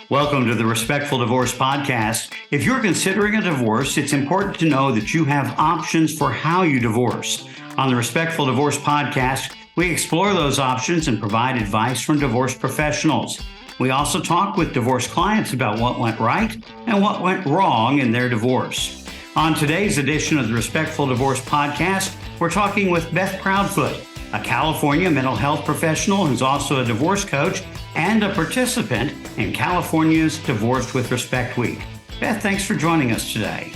Welcome to the Respectful Divorce Podcast. If you're considering a divorce, it's important to know that you have options for how you divorce. On the Respectful Divorce Podcast, we explore those options and provide advice from divorce professionals. We also talk with divorce clients about what went right and what went wrong in their divorce. On today's edition of the Respectful Divorce Podcast, we're talking with Beth Proudfoot, a California mental health professional who's also a divorce coach and a participant in California's Divorced with Respect Week. Beth, thanks for joining us today.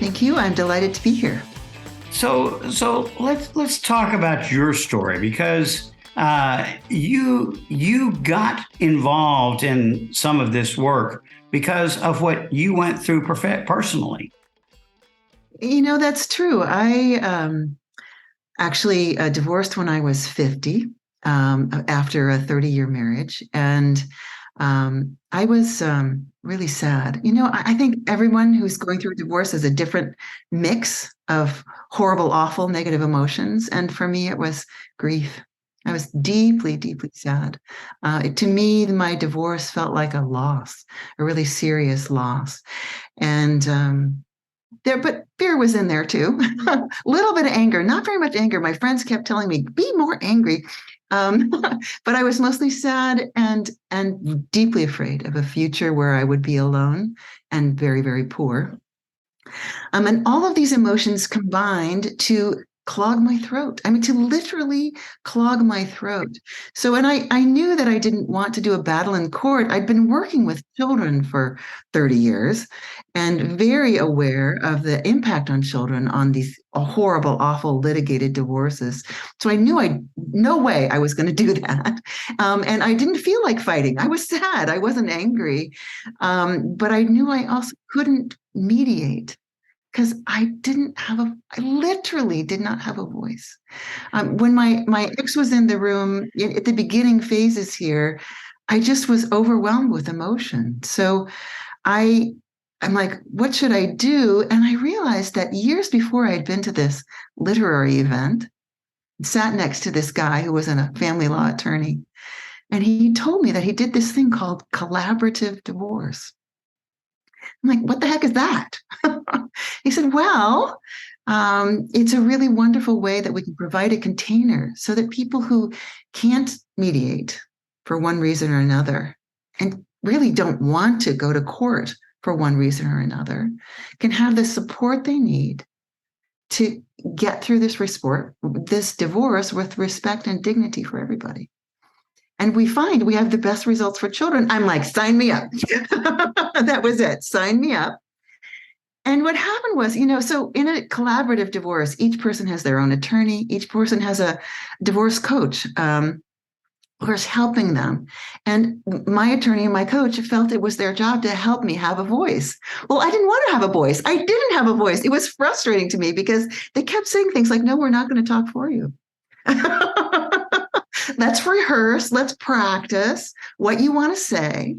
Thank you. I'm delighted to be here. So let's talk about your story, because you got involved in some of this work because of what you went through personally. You know, that's true. I actually divorced when I was 50 after a 30-year marriage. And I was really sad. You know, I think everyone who's going through a divorce has a different mix of horrible, awful, negative emotions. And for me, it was grief. I was deeply, deeply sad. To me, my divorce felt like a loss, a really serious loss. And but fear was in there too. A little bit of anger, not very much anger. My friends kept telling me, be more angry. But I was mostly sad and deeply afraid of a future where I would be alone and very, very poor. And all of these emotions combined to clog my throat. I mean, to literally clog my throat. So when I knew that I didn't want to do a battle in court, I'd been working with children for 30 years and very aware of the impact on children on these horrible, awful litigated divorces. So I knew no way I was going to do that. And I didn't feel like fighting. I was sad. I wasn't angry. But I knew I also couldn't mediate, because I literally did not have a voice. When my ex was in the room at the beginning phases here, I just was overwhelmed with emotion. So I'm like, what should I do? And I realized that years before I'd been to this literary event, sat next to this guy who was a family law attorney. And he told me that he did this thing called collaborative divorce. I'm like, what the heck is that? He said, well, it's a really wonderful way that we can provide a container so that people who can't mediate for one reason or another and really don't want to go to court for one reason or another can have the support they need to get through this divorce with respect and dignity for everybody. And we find we have the best results for children. I'm like, sign me up. That was it. Sign me up. And what happened was, so in a collaborative divorce, each person has their own attorney. Each person has a divorce coach who's helping them. And my attorney and my coach felt it was their job to help me have a voice. Well, I didn't want to have a voice. I didn't have a voice. It was frustrating to me because they kept saying things like, no, we're not going to talk for you. Let's rehearse. Let's practice what you want to say.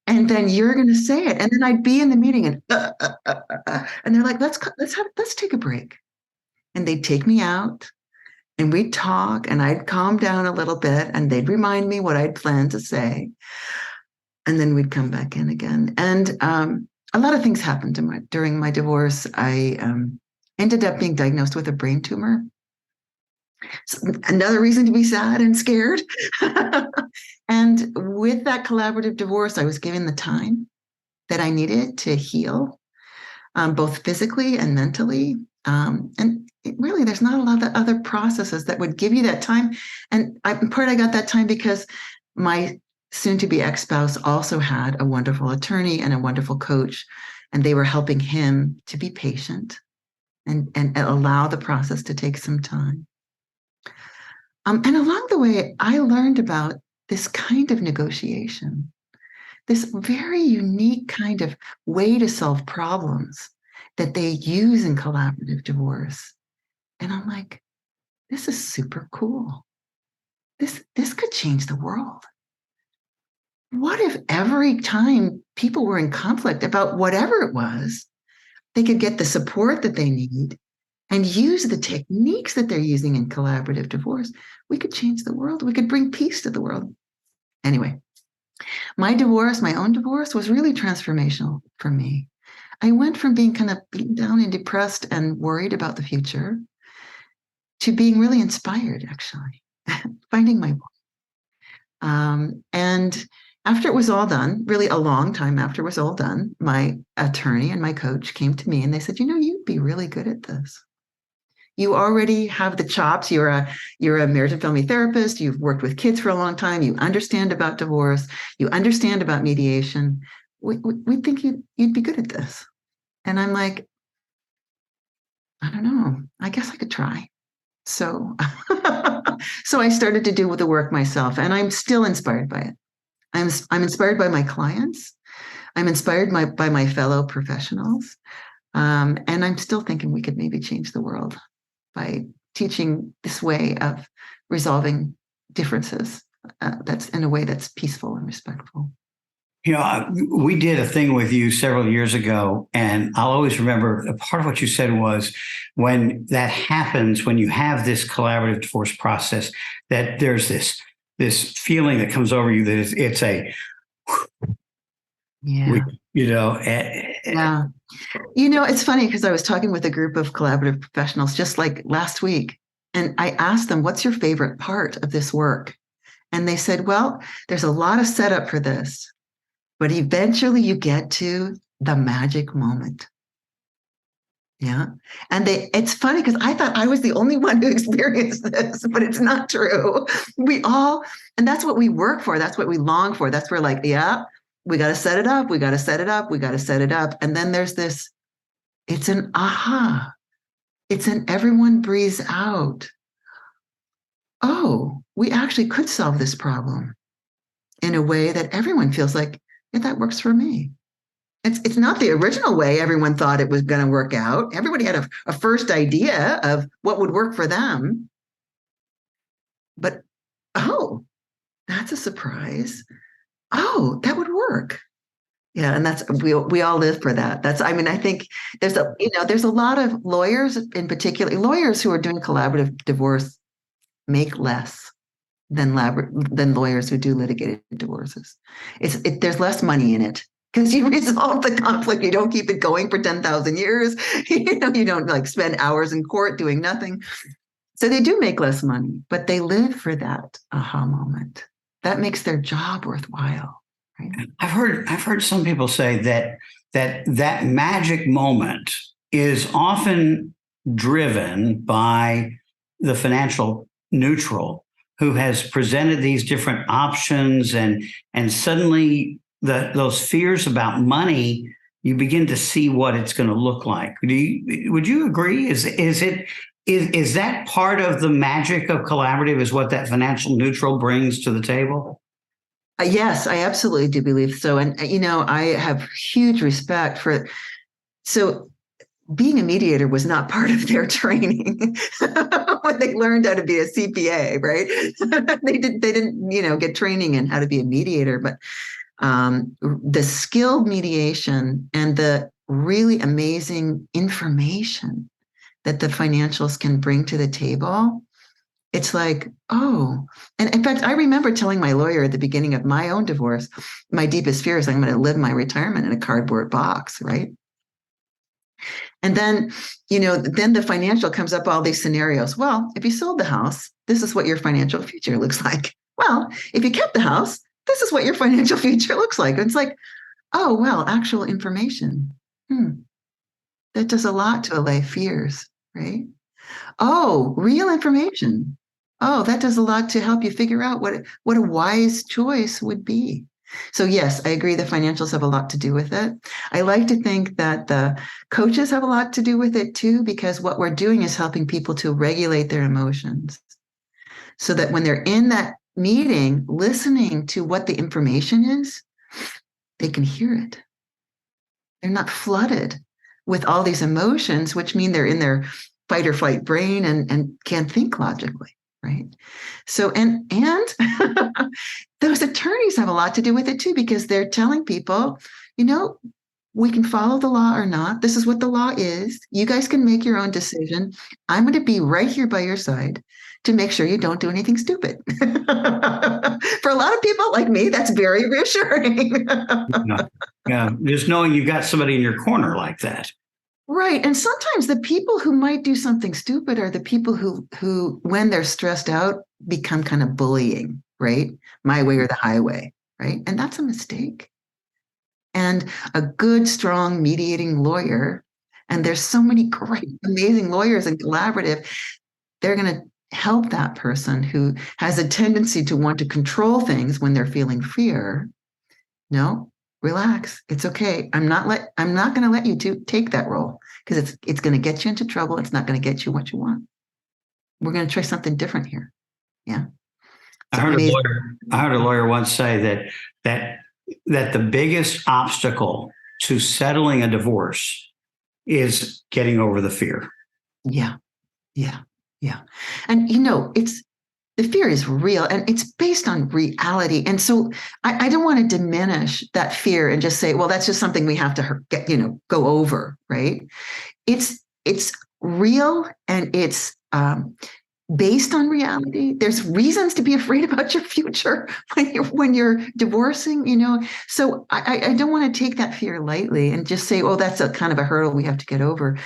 And then you're going to say it. And then I'd be in the meeting and they're like, let's take a break. And they'd take me out and we'd talk and I'd calm down a little bit and they'd remind me what I'd planned to say. And then we'd come back in again. And a lot of things happened during my divorce. I ended up being diagnosed with a brain tumor. So another reason to be sad and scared. And with that collaborative divorce, I was given the time that I needed to heal, both physically and mentally. And really, there's not a lot of other processes that would give you that time. And I got that time because my soon-to-be ex-spouse also had a wonderful attorney and a wonderful coach, and they were helping him to be patient and allow the process to take some time. And along the way, I learned about this kind of negotiation, this very unique kind of way to solve problems that they use in collaborative divorce. And I'm like, this is super cool. This could change the world. What if every time people were in conflict about whatever it was, they could get the support that they need and use the techniques that they're using in collaborative divorce? We could change the world. We could bring peace to the world. Anyway, My divorce, my own divorce, was really transformational for me. I went from being kind of beaten down and depressed and worried about the future to being really inspired, actually, finding my voice. And after it was all done, really a long time after it was all done, my attorney and my coach came to me and they said, you'd be really good at this. You already have the chops. You're a marriage and family therapist. You've worked with kids for a long time. You understand about divorce. You understand about mediation. We think you'd be good at this. And I'm like, I don't know. I guess I could try. So, so I started to do the work myself, and I'm still inspired by it. I'm inspired by my clients. I'm inspired by my fellow professionals, and I'm still thinking we could maybe change the world by teaching this way of resolving differences. That's in a way that's peaceful and respectful. We did a thing with you several years ago, and I'll always remember a part of what you said was when that happens, when you have this collaborative divorce process, that there's this feeling that comes over you that it's a, yeah, yeah. It's funny because I was talking with a group of collaborative professionals just like last week, and I asked them, "What's your favorite part of this work?" And they said, "Well, there's a lot of setup for this. But eventually you get to the magic moment." Yeah. And it's funny because I thought I was the only one who experienced this, but it's not true. And that's what we work for. That's what we long for. That's where yeah, we got to set it up. We got to set it up. We got to set it up. And then there's this, it's an aha. It's an everyone breathes out. Oh, we actually could solve this problem in a way that everyone feels like, yeah, that works for me. It's not the original way everyone thought it was going to work out. Everybody had a first idea of what would work for them. But, oh, that's a surprise. Oh, that would work. Yeah, and we all live for that. I think there's a lot of lawyers, in particular, lawyers who are doing collaborative divorce make less than lawyers who do litigated divorces. There's less money in it because you resolve the conflict. You don't keep it going for 10,000 years. You don't spend hours in court doing nothing. So they do make less money, but they live for that aha moment. That makes their job worthwhile. Right? I've heard some people say that magic moment is often driven by the financial neutral who has presented these different options, and suddenly those fears about money, you begin to see what it's going to look like. Would you agree? Is that part of the magic of collaborative? Is what that financial neutral brings to the table? Yes, I absolutely do believe so. And, I have huge respect for, so being a mediator was not part of their training when they learned how to be a CPA, right? they didn't, get training in how to be a mediator, but the skilled mediation and the really amazing information that the financials can bring to the table. It's like, oh, and in fact, I remember telling my lawyer at the beginning of my own divorce, my deepest fear is I'm going to live my retirement in a cardboard box, right? And then, then the financial comes up all these scenarios. Well, if you sold the house, this is what your financial future looks like. Well, if you kept the house, this is what your financial future looks like. It's like, oh, well, actual information. That does a lot to allay fears, right? Oh, real information. Oh, that does a lot to help you figure out what a wise choice would be. So yes, I agree the financials have a lot to do with it. I like to think that the coaches have a lot to do with it too, because what we're doing is helping people to regulate their emotions so that when they're in that meeting, listening to what the information is, they can hear it. They're not flooded with all these emotions, which mean they're in their fight or flight brain and can't think logically. Right. So, and those attorneys have a lot to do with it too, because they're telling people, we can follow the law or not. This is what the law is. You guys can make your own decision. I'm going to be right here by your side to make sure you don't do anything stupid. For a lot of people like me, that's very reassuring. Yeah. Yeah. Just knowing you've got somebody in your corner like that. Right. And sometimes the people who might do something stupid are the people who, when they're stressed out, become kind of bullying, right? My way or the highway, right? And that's a mistake. And a good, strong mediating lawyer, and there's so many great, amazing lawyers in collaborative, they're going to help that person who has a tendency to want to control things when they're feeling fear. No, relax. It's okay. I'm not going to let you take that role because it's going to get you into trouble. It's not going to get you what you want. We're going to try something different here. Yeah. I heard a lawyer once say that the biggest obstacle to settling a divorce is getting over the fear. Yeah. Yeah. Yeah. And it's the fear is real and it's based on reality. And so I don't want to diminish that fear and just say, well, that's just something we have to get, go over, right? It's real and it's based on reality. There's reasons to be afraid about your future when you're divorcing, So I don't want to take that fear lightly and just say, oh, that's a kind of a hurdle we have to get over.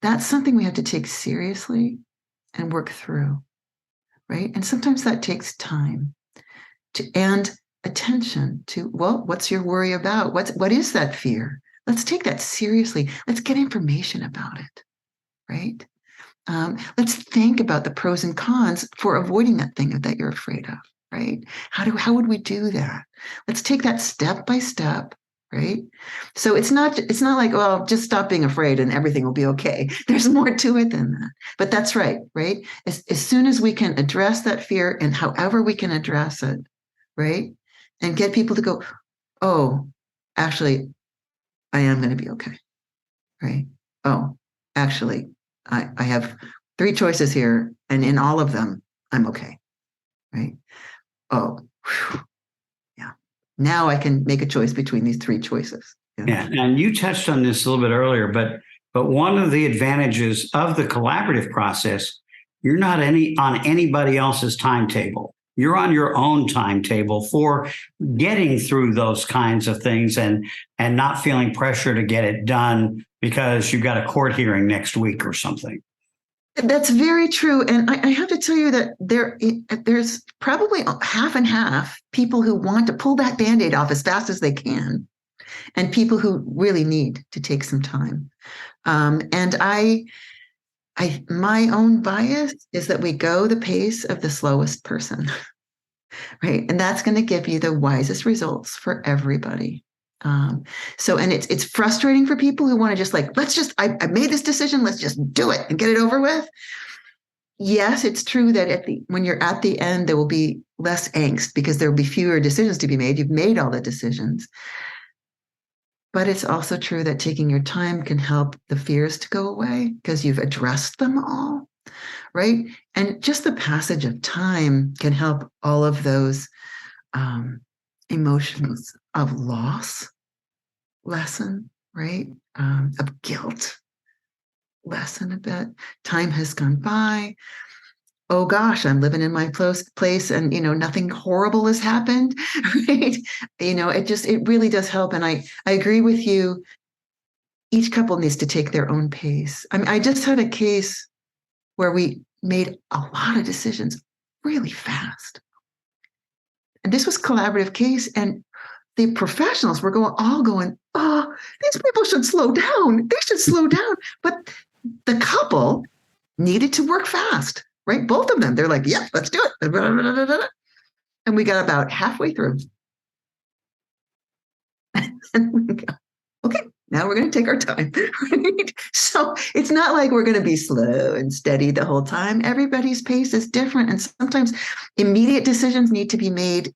That's something we have to take seriously and work through. Right. And sometimes that takes time and attention to, well, what's your worry about? What is that fear? Let's take that seriously. Let's get information about it. Right. Let's think about the pros and cons for avoiding that thing that you're afraid of. Right. How would we do that? Let's take that step by step. Right. So it's not like, well, just stop being afraid and everything will be okay. There's more to it than that. But that's right. Right. As soon as we can address that fear and however we can address it, right. And get people to go, oh, actually, I am going to be okay. Right. Oh, actually, I have 3 choices here. And in all of them, I'm okay. Right. Oh, whew. Now I can make a choice between these 3 choices. Yeah. And you touched on this a little bit earlier, but one of the advantages of the collaborative process, you're not on anybody else's timetable. You're on your own timetable for getting through those kinds of things and not feeling pressure to get it done because you've got a court hearing next week or something. That's very true. And I have to tell you that there's probably half and half people who want to pull that Band-Aid off as fast as they can and people who really need to take some time. And my own bias is that we go the pace of the slowest person, right? And that's going to give you the wisest results for everybody. And it's frustrating for people who want to just like, I made this decision, let's just do it and get it over with. Yes, it's true that when you're at the end, there will be less angst because there will be fewer decisions to be made. You've made all the decisions. But it's also true that taking your time can help the fears to go away because you've addressed them all, right? And just the passage of time can help all of those emotions of loss lessen, right? Of guilt lessen a bit. Time has gone by. Oh gosh, I'm living in my place and, nothing horrible has happened, right? It really does help. And I agree with you. Each couple needs to take their own pace. I mean, I just had a case where we made a lot of decisions really fast. And this was a collaborative case. And the professionals were all going, oh, these people should slow down. They should slow down. But the couple needed to work fast, right? Both of them. They're like, yeah, let's do it. And we got about halfway through. And we go, okay, now we're going to take our time. Right? So it's not like we're going to be slow and steady the whole time. Everybody's pace is different. And sometimes immediate decisions need to be made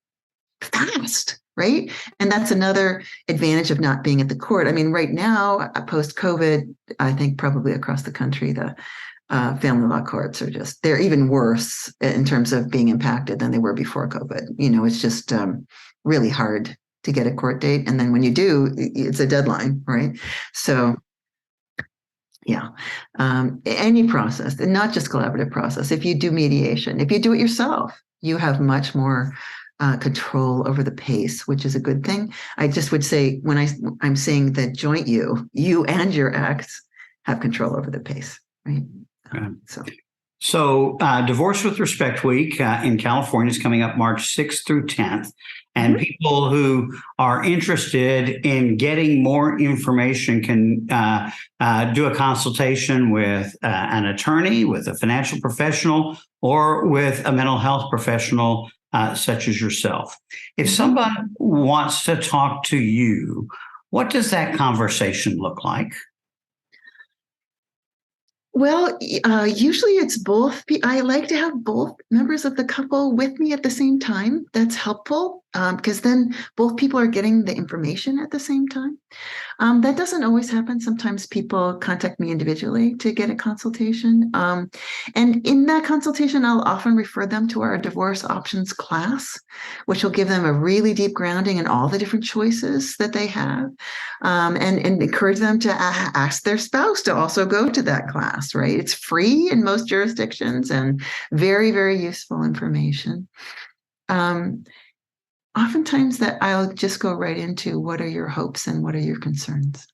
fast, right? And that's another advantage of not being at the court. I mean, right now, post-COVID, I think probably across the country, the family law courts they're even worse in terms of being impacted than they were before COVID. It's just really hard to get a court date. And then when you do, it's a deadline, right? So Yeah. Any process, and not just collaborative process. If you do mediation, if you do it yourself, you have much more control over the pace, which is a good thing. I just would say when I'm saying that joint you and your ex have control over the pace, right? Yeah. So. So, Divorce with Respect Week in California is coming up March 6th through 10th. And people who are interested in getting more information can do a consultation with an attorney, with a financial professional, or with a mental health professional such as yourself. If someone wants to talk to you, what does that conversation look like? Well, usually it's both. I like to have both members of the couple with me at the same time. That's helpful because then both people are getting the information at the same time. That doesn't always happen. Sometimes people contact me individually to get a consultation. And in that consultation, I'll often refer them to our divorce options class, which will give them a really deep grounding in all the different choices that they have, and encourage them to ask their spouse to also go to that class, right? It's free in most jurisdictions and very, very useful information. Oftentimes that I'll just go right into what are your hopes and what are your concerns.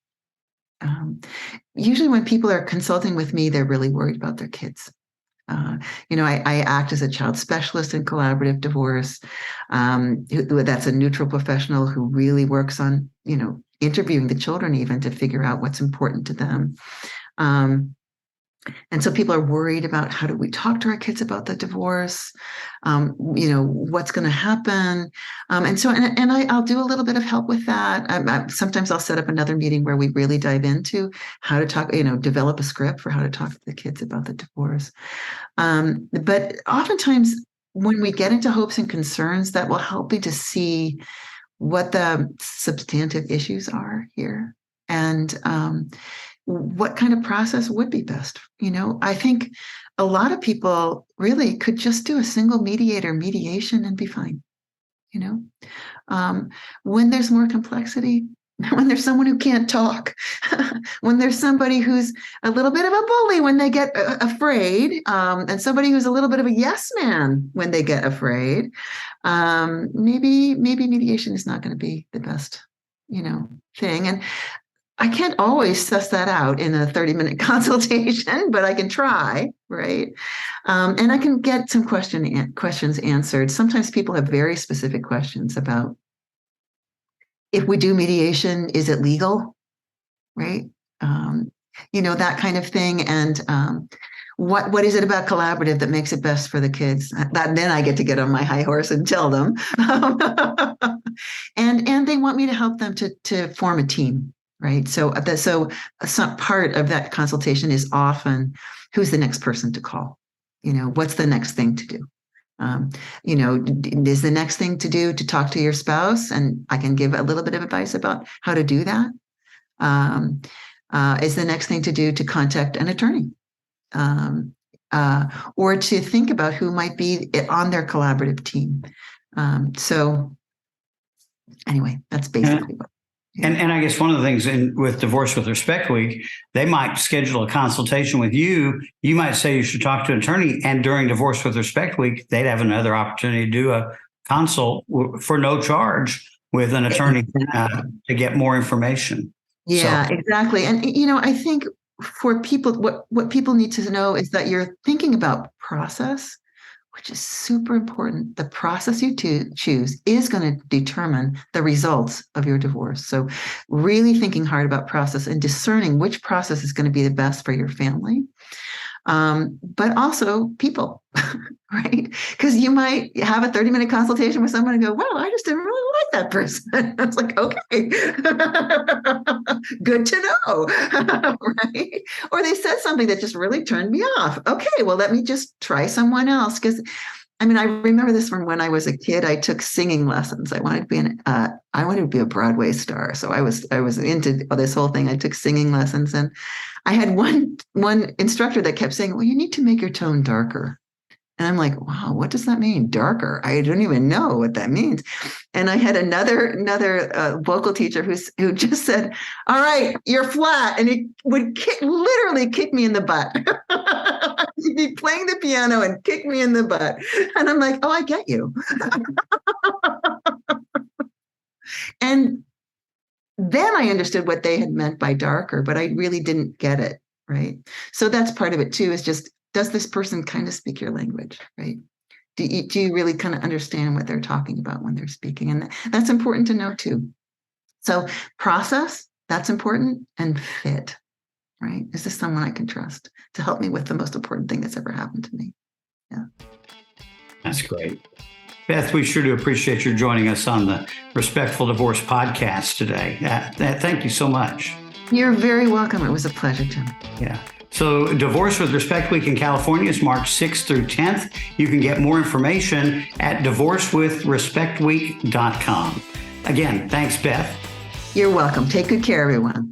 Usually when people are consulting with me, they're really worried about their kids. I act as a child specialist in collaborative divorce. That's a neutral professional who really works on, interviewing the children even to figure out what's important to them. And so people are worried about how do we talk to our kids about the divorce, what's going to happen. I'll do a little bit of help with that. Sometimes I'll set up another meeting where we really dive into how to talk, develop a script for how to talk to the kids about the divorce. But oftentimes when we get into hopes and concerns, that will help me to see what the substantive issues are here. And what kind of process would be best? I think a lot of people really could just do a single mediation and be fine. When there's more complexity, when there's someone who can't talk, when there's somebody who's a little bit of a bully when they get afraid, and somebody who's a little bit of a yes man when they get afraid, maybe mediation is not going to be the best, thing. And I can't always suss that out in a 30-minute consultation, but I can try, right? And I can get some questions answered. Sometimes people have very specific questions about if we do mediation, is it legal, right? That kind of thing. And what is it about collaborative that makes it best for the kids? Then I get to get on my high horse and tell them. and they want me to help them to form a team. Right. So some part of that consultation is often who's the next person to call? What's the next thing to do? Is the next thing to do to talk to your spouse? And I can give a little bit of advice about how to do that. Is the next thing to do to contact an attorney? Or to think about who might be on their collaborative team. So anyway, that's basically what. And I guess one of the things with Divorce with Respect Week, they might schedule a consultation with you. You might say you should talk to an attorney. And during Divorce with Respect Week, they'd have another opportunity to do a consult for no charge with an attorney to get more information. Yeah, exactly. And, I think for people, what people need to know is that you're thinking about process, which is super important. The process you choose is going to determine the results of your divorce. So really thinking hard about process and discerning which process is going to be the best for your family. But also people, right? Because you might have a 30-minute consultation with someone and go, well, I just didn't really like that person. It's like, okay, good to know, right? Or they said something that just really turned me off. Okay, well, let me just try someone else. Because I remember this from when I was a kid. I took singing lessons. I wanted to be a Broadway star. So I was into this whole thing. I took singing lessons, and I had one instructor that kept saying, well, you need to make your tone darker. And I'm like, wow, what does that mean? Darker. I don't even know what that means. And I had another vocal teacher who just said, all right, you're flat. And he would literally kick me in the butt. He'd be playing the piano and kick me in the butt. And I'm like, oh, I get you. And then I understood what they had meant by darker, but I really didn't get it, right? So that's part of it too, is just, does this person kind of speak your language, right? Do you really kind of understand what they're talking about when they're speaking? And that's important to know too. So process, that's important, and fit, right? Is this someone I can trust to help me with the most important thing that's ever happened to me? Yeah. That's great. Beth, we sure do appreciate you joining us on the Respectful Divorce podcast today. Thank you so much. You're very welcome. It was a pleasure, Tim. Yeah. So Divorce with Respect Week in California is March 6th through 10th. You can get more information at divorcewithrespectweek.com. Again, thanks, Beth. You're welcome. Take good care, everyone.